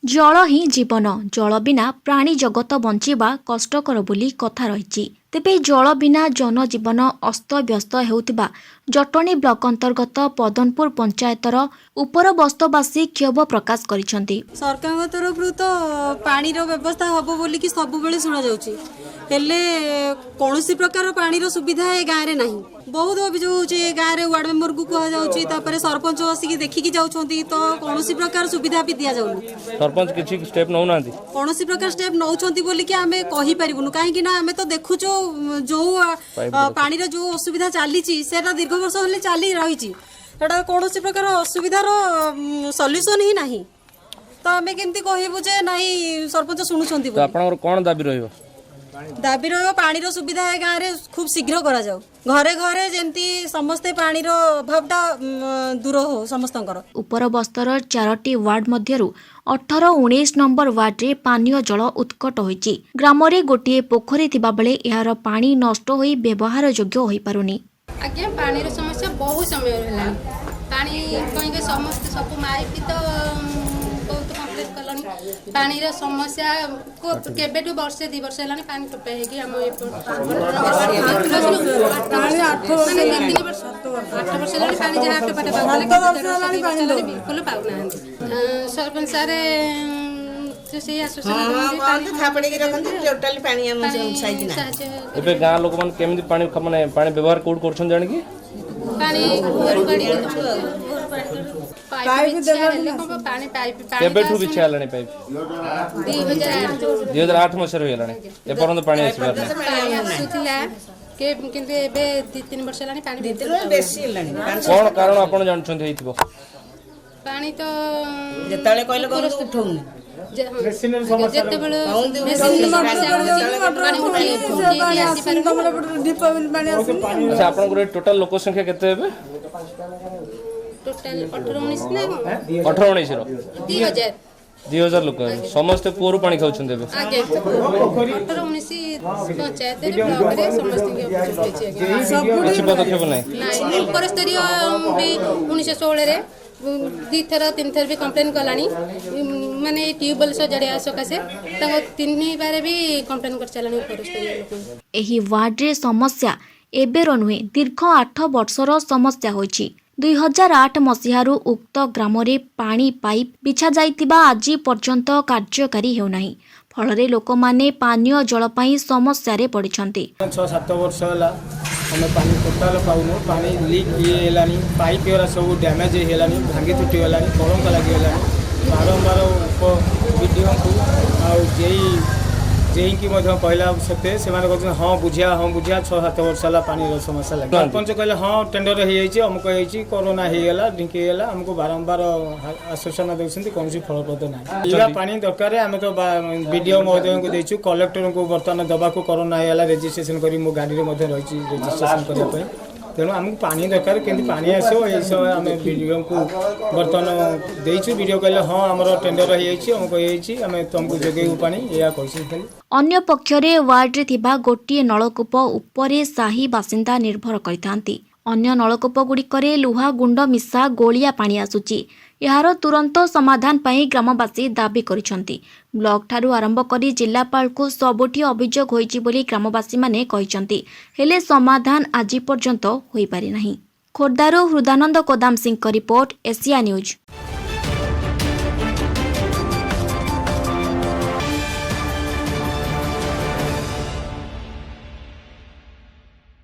जल ही जीवन जल बिना प्राणी जगत बंचिबा कष्टकर बोली कथा रही। तेबे जल बिना जनजीवन अस्तव्यस्त हेउतिबा जटणी ब्लॉक अंतर्गत पदनपुर पंचायतर उपर बस्तवासी क्षोभ प्रकाश करिसेंती। सरकार तरफ तो पानी व्यवस्था हम बोल कि सब बेले शुणा जाउची हेले कौनसी प्रकार पानी सुविधा ए गाँव में नहीं। बहुत अभियोग होचे गाँव में वार्ड मेंबर को कह जाउची तापर सरपंच आसिक देखिकी जाउछंती तो कौनसी प्रकार सुविधा भी दिया जाउनी। सरपंच किछि स्टेप नौ नांती कौनसी प्रकार स्टेप नौछंती बोली कि आमे कहि परिबुनु काहे कि ना आमे तो देखुचो जो पानी रो जो असुविधा चाली ची सेटा दीर्घ वर्ष होले चाली रही ची सेटा कौनसी प्रकार असुविधार सॉल्यूशन ही नहीं। तो आमे केमती कहबु जे नाही सरपंच सुनुछंती तो आपनकर कोन दाबी रहइबो? दाबी रहो पानी रो सुविधा है गाँव में खूब शीघ्र करा जाओ घरे घरे जेमती समस्ते पानी रो अभावटा दूर हो समस्तंकर। उपर बस्तर 4टी वार्ड मध्यरु 18-19 नंबर वार्ड रे पानीय जल उत्कट होईची। ग्राम रे गोटिए पोखरी थिबा बेले एहार पानी नष्ट होई व्यवहार योग्य होई पारुनी। आज्ञा पानी रो समस्या बहुत समय रहला पानी कहीं के समस्त सब माइपी तो बहुत कंप्लीट कलनी पानी रो समस्या को केबेटू वर्षे 2 वर्ष हेलानी पानी टपे है कि हम 8 वर्ष हेलानी पानी जहाँ टपटे पाउले बिल्कुल पाउना सरपंच सारे एबे गाँ लोक मन केमि पानी माने पानी व्यवहार कोड करछन जानि कि पानी केबेठू बिछा लानी पाइप 2008 मसर हो लानी ए परंत पानी आसी सुथिला के किंतु एबे 2-3 वर्ष लानी पानी बेसी लानी कोन कारण आपण जानछन हेतिबो पानी तो जेताले कहले कोन उठौनी अच्छा आपन टोटल लोक संख्या केते हेबे? टोटल 18-19 ना 18-19 रो 2000 लोक समस्त कुआरू पानी खाउछन देबे। आगे 18-19 पंचायत रे ब्लॉक रे समस्त के किछि पदक्षेप नै उपर स्तरीय भी 1916 रे 2-3 थर भी कंप्लेन कलानी माने ट्यूबवेल सजड़िया सकाशे 3 बार भी कंप्लेन कर चलानी उपर स्तरीय लोक। एही वार्ड रे समस्या एबेर नुहे दीर्घ 8 वर्षर समस्या होईची। 2008 मसीहारू उक्त ग्राम रे पानी पाइप बिछा जाइतिबा आज पर्यंत कार्यकारी हेउनाही फलरे लोक माने पानीय जल पाई समस्या रे पड़िछंती। 6-7 वर्ष होला हमें पानी टोटाल पाउनु पानी लीक हेलानी पाइप एरा सब डैमेज हेलानी भांगी टूटी हेलानी कलंक लागी हेलानी बारंबार उप वीडियो को आ जेई की कहला सत्ते से हाँ बुझिया 6-7 वर्ष है पानी समस्या लगे सरपंच कहले हाँ टेंडर हो अमुक हो कोरोना होगा ढिंकी है आमको बारंबार आश्वासन देते कौन फलप्रद ना पानी दरकार आम तो बीडीओ महोदय को देचु कलेक्टर को बर्तमान दबा को कोरोना है रेजिस्ट्रेशन कर मो गाड़ी में रही रेजिस्ट्रेशन करने तेणु आमको पानी दरकार केमती पानी आसो ये सब आम बीडीओ को बर्तमान देचु बीडीओ कहले हाँ आमर टेंडर होमको आम तुमको जोगेबू पानी या कही। अन्य पक्षरे वार्ड रे थिबा गोटिए नलकूप उपरे साही बासिंदा निर्भर करितांती। अन्य नलकूप गुड़िकरे लुहा गुंड मिसा गोलिया पानी आसुची। यार तुरंत समाधान पाई ग्रामवासी दाबी करिसंती। ब्लॉक ठारू आरंभ करी जिल्लापाल को सबुठी अभियोग होईची बोली ग्रामवासी माने कहिसंती हेले समाधान आज पर्यंत होई पारि नाही। खोर्धारू हृदानंद कोदाम सिंह रिपोर्ट एशिया न्यूज।